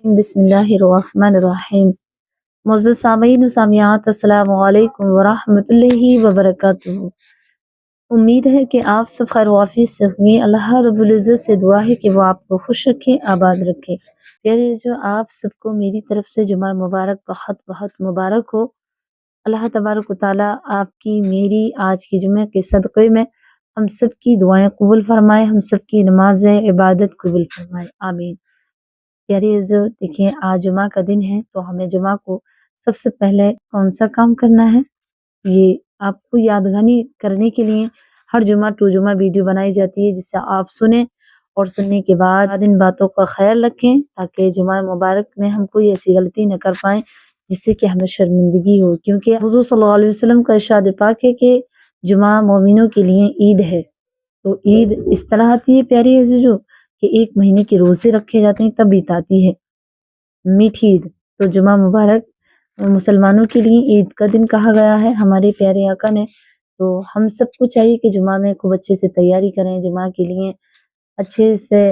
بسم اللہ الرحمن الرحیم۔ معزز سامعین و سامعات، السلام علیکم ورحمۃ اللہ وبرکاتہ۔ امید ہے کہ آپ سب خیر و عافیت سے ہوں گے۔ اللہ رب العزت سے دعا ہے کہ وہ آپ کو خوش رکھے، آباد رکھے۔ پیارے جو آپ سب کو میری طرف سے جمعہ مبارک بہت بہت مبارک ہو۔ اللہ تبارک و تعالیٰ آپ کی میری آج کی جمعہ کے صدقے میں ہم سب کی دعائیں قبول فرمائے، ہم سب کی نماز عبادت قبول فرمائے، آمین۔ پیارے عزیزو، دیکھیں آج جمعہ کا دن ہے تو ہمیں جمعہ کو سب سے پہلے کون سا کام کرنا ہے، یہ آپ کو یادگانی کرنے کے لیے ہر جمعہ ٹو جمعہ ویڈیو بنائی جاتی ہے، جس سے آپ سنیں اور سننے کے بعد ان باتوں کا خیال رکھیں تاکہ جمعہ مبارک میں ہم کوئی ایسی غلطی نہ کر پائیں جس سے کہ ہمیں شرمندگی ہو، کیونکہ حضور صلی اللہ علیہ وسلم کا ارشاد پاک ہے کہ جمعہ مومنوں کے لیے عید ہے۔ تو عید اس طرح آتی ہے پیاری عزیزو کہ ایک مہینے کے روزے رکھے جاتے ہیں تب عید آتی ہے، میٹھی عید۔ تو جمعہ مبارک مسلمانوں کے لیے عید کا دن کہا گیا ہے ہمارے پیارے آقا نے، تو ہم سب کو چاہیے کہ جمعہ میں خوب اچھے سے تیاری کریں، جمعہ کے لیے اچھے سے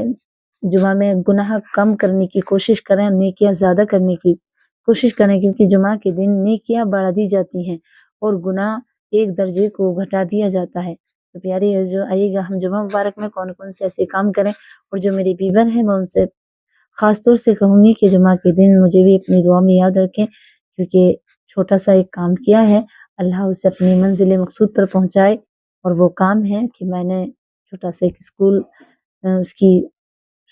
جمعہ میں گناہ کم کرنے کی کوشش کریں، نیکیاں زیادہ کرنے کی کوشش کریں، کیونکہ جمعہ کے دن نیکیاں بڑھا دی جاتی ہیں اور گناہ ایک درجے کو گھٹا دیا جاتا ہے۔ تو پیارے جو آئیے گا ہم جمعہ مبارک میں کون کون سے ایسے کام کریں، اور جو میری بیور ہیں میں ان سے خاص طور سے کہوں گی کہ جمعہ کے دن مجھے بھی اپنی دعا میں یاد رکھیں، کیونکہ چھوٹا سا ایک کام کیا ہے، اللہ اسے اپنی منزل مقصود پر پہنچائے، اور وہ کام ہے کہ میں نے چھوٹا سا ایک اسکول، اس کی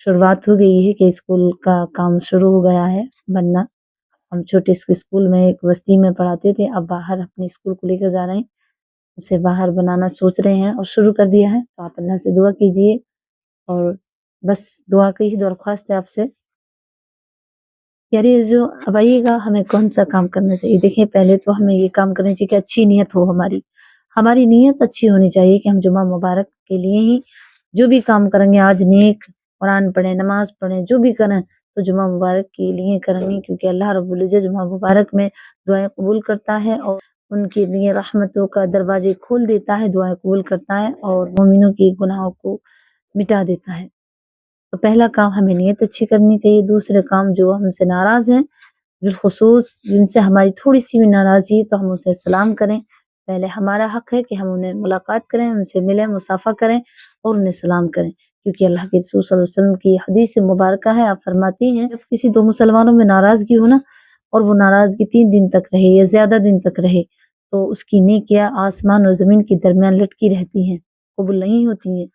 شروعات ہو گئی ہے کہ اسکول کا کام شروع ہو گیا ہے بننا۔ ہم چھوٹے اسکول میں ایک بستی میں پڑھاتے تھے، اب باہر اپنے اسکول کو لے کر جا رہے ہیں، اسے باہر بنانا سوچ رہے ہیں اور شروع کر دیا ہے، تو آپ اللہ سے دعا کیجئے، اور بس دعا کی ہی درخواست ہے آپ سے۔ یاری جو اب آئیے گا ہمیں کون سا کام کرنا چاہیے، دیکھیں پہلے تو ہمیں یہ کام کرنا چاہیے کہ اچھی نیت ہو، ہماری نیت اچھی ہونی چاہیے کہ ہم جمعہ مبارک کے لیے ہی جو بھی کام کریں گے، آج نیک قرآن پڑھیں، نماز پڑھیں، جو بھی کریں تو جمعہ مبارک کے لیے کریں گے، کیونکہ اللہ رب العزت جمعہ مبارک میں دعائیں قبول کرتا ہے اور ان کے لیے رحمتوں کا دروازے کھول دیتا ہے، دعائیں قبول کرتا ہے اور مومنوں کی گناہوں کو مٹا دیتا ہے۔ تو پہلا کام ہمیں نیت اچھی کرنی چاہیے۔ دوسرے کام جو ہم سے ناراض ہیں، بالخصوص جن سے ہماری تھوڑی سی بھی ناراضی ہے، تو ہم اسے سلام کریں۔ پہلے ہمارا حق ہے کہ ہم انہیں ملاقات کریں، ان سے ملیں، مصافحہ کریں اور انہیں سلام کریں، کیونکہ اللہ کے رسول صلی اللہ علیہ وسلم کی حدیث مبارکہ ہے، آپ فرماتی ہیں جب کسی دو مسلمانوں میں ناراضگی ہو نا، اور وہ ناراضگی 3 دن تک رہے یا زیادہ دن تک رہے، تو اس کی نیکیاں آسمان اور زمین کے درمیان لٹکی رہتی ہیں، قبول نہیں ہوتی ہیں،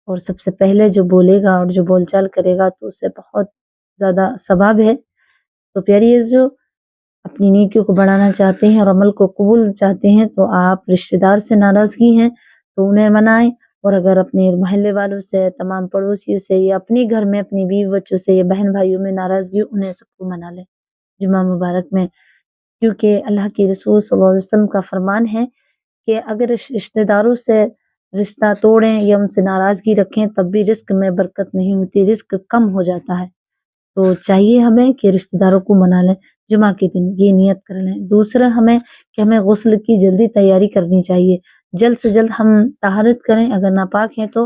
اور سب سے پہلے جو بولے گا اور جو بول چال کرے گا تو اس سے بہت زیادہ ثواب ہے۔ تو پیاری عزیزو، اپنی نیکیوں کو بڑھانا چاہتے ہیں اور عمل کو قبول چاہتے ہیں، تو آپ رشتہ دار سے ناراضگی ہیں تو انہیں منائیں، اور اگر اپنے محلے والوں سے، تمام پڑوسیوں سے، یا اپنے گھر میں اپنی بیوی بچوں سے یا بہن بھائیوں میں ناراضگی ہو، انہیں سب کو منا لیں جمعہ مبارک میں، کیونکہ اللہ کے رسول صلی اللہ علیہ وسلم کا فرمان ہے کہ اگر رشتہ داروں سے رشتہ توڑیں یا ان سے ناراضگی رکھیں تب بھی رزق میں برکت نہیں ہوتی، رزق کم ہو جاتا ہے۔ تو چاہیے ہمیں کہ رشتہ داروں کو منا لیں جمعہ کے دن، یہ نیت کر لیں۔ دوسرا ہمیں کہ ہمیں غسل کی جلدی تیاری کرنی چاہیے، جلد سے جلد ہم طہارت کریں، اگر ناپاک ہیں تو،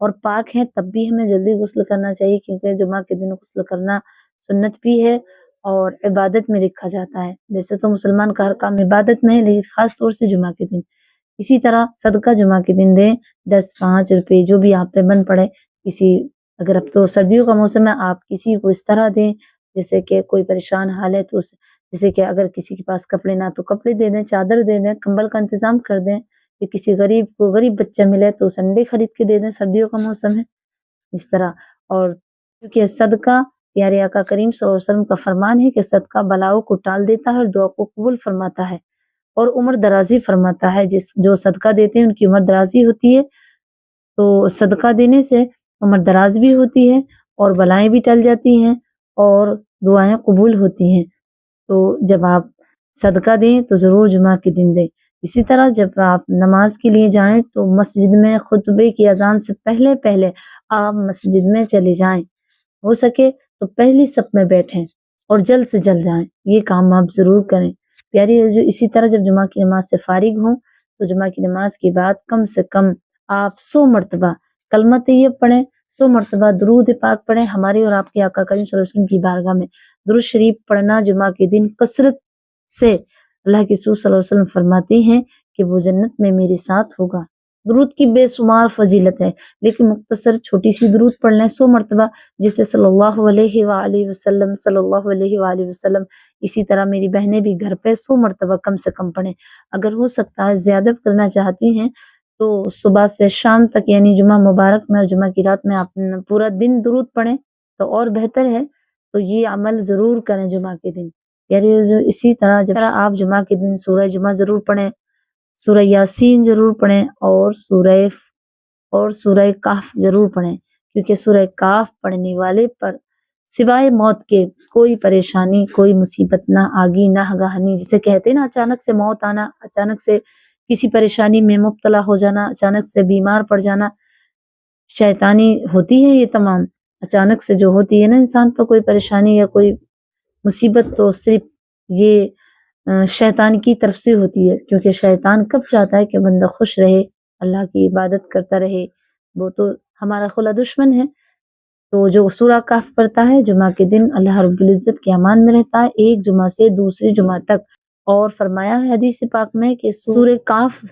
اور پاک ہیں تب بھی ہمیں جلدی غسل کرنا چاہیے، کیونکہ جمعہ کے دن غسل کرنا سنت بھی ہے اور عبادت میں لکھا جاتا ہے۔ ویسے تو مسلمان کا ہر کام عبادت میں ہے، لیکن خاص طور سے جمعہ کے دن۔ اسی طرح صدقہ جمعہ کے دن دیں، 10، 5 روپے جو بھی آپ پہ بن پڑے، اگر اب تو سردیوں کا موسم ہے، آپ کسی کو اس طرح دیں جیسے کہ کوئی پریشان حال ہے، تو جیسے کہ اگر کسی کے پاس کپڑے نہ تو کپڑے دے دیں، چادر دے دیں، کمبل کا انتظام کر دیں، یا کسی غریب کو غریب بچہ ملے تو انڈے خرید کے دے دیں، سردیوں کا موسم ہے اس طرح۔ اور کیونکہ صدقہ پیارے آقا کریم صلی اللہ علیہ وسلم کا فرمان ہے کہ صدقہ بلاؤں کو ٹال دیتا ہے اور دعا کو قبول فرماتا ہے اور عمر درازی فرماتا ہے، جو صدقہ دیتے ہیں ان کی عمر درازی ہوتی ہے، تو صدقہ دینے سے عمر دراز بھی ہوتی ہے اور بلائیں بھی ٹل جاتی ہیں اور دعائیں قبول ہوتی ہیں۔ تو جب آپ صدقہ دیں تو ضرور جمعہ کے دن دیں۔ اسی طرح جب آپ نماز کے لیے جائیں تو مسجد میں خطبے کی اذان سے پہلے آپ مسجد میں چلے جائیں، ہو سکے تو پہلی صف میں بیٹھیں اور جلد سے جلد جائیں، یہ کام آپ ضرور کریں پیاری۔ اسی طرح جب جمعہ کی نماز سے فارغ ہوں تو جمعہ کی نماز کے بعد کم سے کم آپ 100 مرتبہ کلمہ طیب پڑھیں، 100 مرتبہ درود پاک پڑھیں ہمارے اور آپ کے آقا کریم صلی اللہ علیہ وسلم کی بارگاہ میں درود شریف پڑھنا جمعہ کے دن کثرت سے اللہ کے رسول صلی اللہ علیہ وسلم فرماتے ہیں کہ وہ جنت میں میرے ساتھ ہوگا۔ درود کی بے شمار فضیلت ہے، لیکن مختصر چھوٹی سی درود پڑھ لیں 100 مرتبہ، جسے صلی اللہ علیہ وآلہ وسلم صلی اللہ علیہ وآلہ وسلم۔ اسی طرح میری بہنیں بھی گھر پہ 100 مرتبہ کم سے کم پڑھیں، اگر ہو سکتا ہے زیادہ کرنا چاہتی ہیں تو صبح سے شام تک یعنی جمعہ مبارک میں اور جمعہ کی رات میں آپ پورا دن درود پڑھیں تو اور بہتر ہے، تو یہ عمل ضرور کریں جمعہ کے دن۔ یعنی اسی طرح جب آپ جمعہ کے دن سورہ جمعہ ضرور پڑھیں، سورہ یاسین ضرور پڑھیں اور سورہ کہف ضرور پڑھیں، کیونکہ سورہ کہف پڑھنے والے پر سوائے موت کے کوئی پریشانی کوئی مصیبت نہ آگی نہ گہانی، جسے کہتے ہیں نا اچانک سے موت آنا، اچانک سے کسی پریشانی میں مبتلا ہو جانا، اچانک سے بیمار پڑ جانا، شیطانی ہوتی ہے یہ تمام، اچانک سے جو ہوتی ہے نا انسان پر کوئی پریشانی یا کوئی مصیبت، تو صرف یہ شیطان کی طرف سے ہوتی ہے، کیونکہ شیطان کب چاہتا ہے کہ بندہ خوش رہے، اللہ کی عبادت کرتا رہے، وہ تو ہمارا کھلا دشمن ہے۔ تو جو سورہ کہف پڑھتا ہے جمعہ کے دن اللہ رب العزت کے امان میں رہتا ہے ایک جمعہ سے دوسری جمعہ تک، اور فرمایا ہے حدیث پاک میں کہ سورہ کہف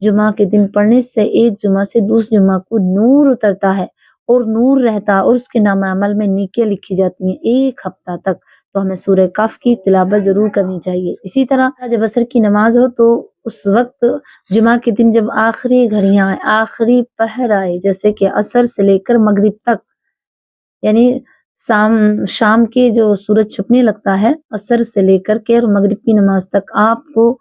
جمعہ کے دن پڑھنے سے ایک جمعہ سے دوسری جمعہ کو نور اترتا ہے اور نور رہتا ہے، اور اس کے نام عمل میں نیکیاں لکھی جاتی ہیں ایک ہفتہ تک۔ تو ہمیں سورہ کہف کی تلاوت ضرور کرنی چاہیے۔ اسی طرح جب عصر کی نماز ہو تو اس وقت جمعہ کے دن جب آخری گھڑیاں آئے، آخری پہر آئے، جیسے کہ عصر سے لے کر مغرب تک، یعنی شام کے جو سورج چھپنے لگتا ہے عصر سے لے کر کے اور مغرب کی نماز تک، آپ کو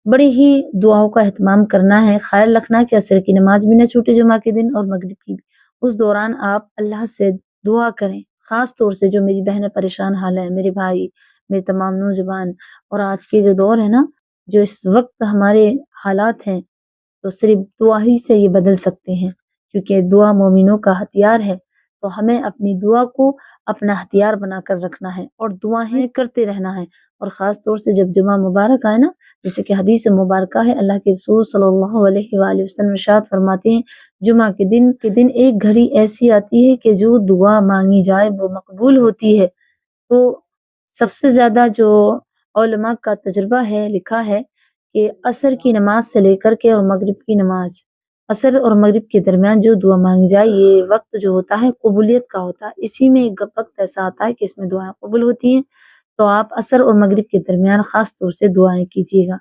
بڑی ہی دعاؤں کا اہتمام کرنا ہے، خیال رکھنا کہ عصر کی نماز بھی نہ چھوٹے جمعہ کے دن اور مغرب کی بھی۔ اس دوران آپ اللہ سے دعا کریں، خاص طور سے جو میری بہنیں پریشان حال ہیں، میرے بھائی، میرے تمام نوجوان، اور آج کے جو دور ہے نا، جو اس وقت ہمارے حالات ہیں، تو صرف دعا ہی سے یہ بدل سکتے ہیں، کیونکہ دعا مومنوں کا ہتھیار ہے۔ تو ہمیں اپنی دعا کو اپنا ہتھیار بنا کر رکھنا ہے اور دعائیں کرتے رہنا ہے، اور خاص طور سے جب جمعہ مبارک آئے نا، جیسے کہ حدیث مبارکہ ہے، اللہ کے رسول صلی اللہ علیہ وآلہ وسلم ارشاد فرماتے ہیں جمعہ کے دن ایک گھڑی ایسی آتی ہے کہ جو دعا مانگی جائے وہ مقبول ہوتی ہے۔ تو سب سے زیادہ جو علماء کا تجربہ ہے، لکھا ہے کہ عصر کی نماز سے لے کر کے اور مغرب کی نماز، عصر اور مغرب کے درمیان جو دعا مانگی جائے، یہ وقت جو ہوتا ہے قبولیت کا ہوتا ہے، اسی میں ایک وقت ایسا آتا ہے کہ اس میں دعائیں قبول ہوتی ہیں، تو آپ عصر اور مغرب کے درمیان خاص طور سے دعائیں کیجیے گا۔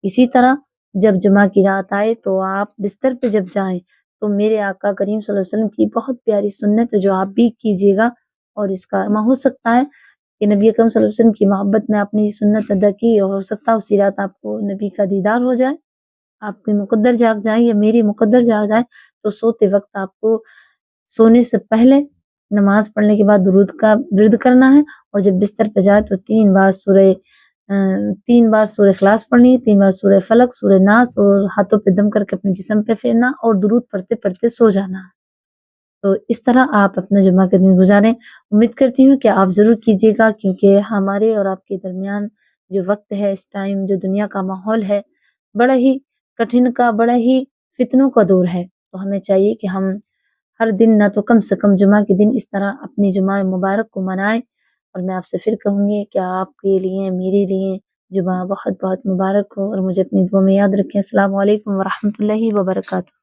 اسی طرح جب جمعہ کی رات آئے تو آپ بستر پہ جب جائیں تو میرے آقا کریم صلی اللہ علیہ وسلم کی بہت پیاری سنت ہے جو آپ بھی کیجیے گا، اور اس کا ہو سکتا ہے کہ نبی اکرم صلی اللہ علیہ وسلم کی محبت میں آپ نے یہ سنت ادا کی، اور ہو سکتا ہے اسی رات آپ کو نبی کا دیدار ہو جائے، آپ کی مقدر جاگ جائے یا میری مقدر جاگ جائے، تو سوتے وقت آپ کو سونے سے پہلے نماز پڑھنے کے بعد درود کا ورد کرنا ہے، اور جب بستر پہ جائے تو 3 بار سورہ اخلاص پڑھنی ہے، 3 بار سورہ فلق، سورہ ناس، اور ہاتھوں پہ دم کر کے اپنے جسم پہ پھیرنا اور درود پڑھتے پڑھتے سو جانا ہے۔ تو اس طرح آپ اپنا جمعہ کا دن گزاریں۔ امید کرتی ہوں کہ آپ ضرور کیجیے گا، کیونکہ ہمارے اور آپ کے درمیان جو وقت ہے، اس ٹائم جو دنیا کا ماحول ہے، بڑا ہی کٹھن کا، بڑا ہی فتنوں کا دور ہے، تو ہمیں چاہیے کہ ہم ہر دن نہ تو کم سے کم جمعہ کے دن اس طرح اپنی جمعہ مبارک کو منائیں، اور میں آپ سے پھر کہوں گی کہ آپ کے لیے میرے لیے جمعہ بہت بہت مبارک ہو، اور مجھے اپنی دعا میں یاد رکھیں۔ السلام علیکم ورحمۃ اللہ وبرکاتہ۔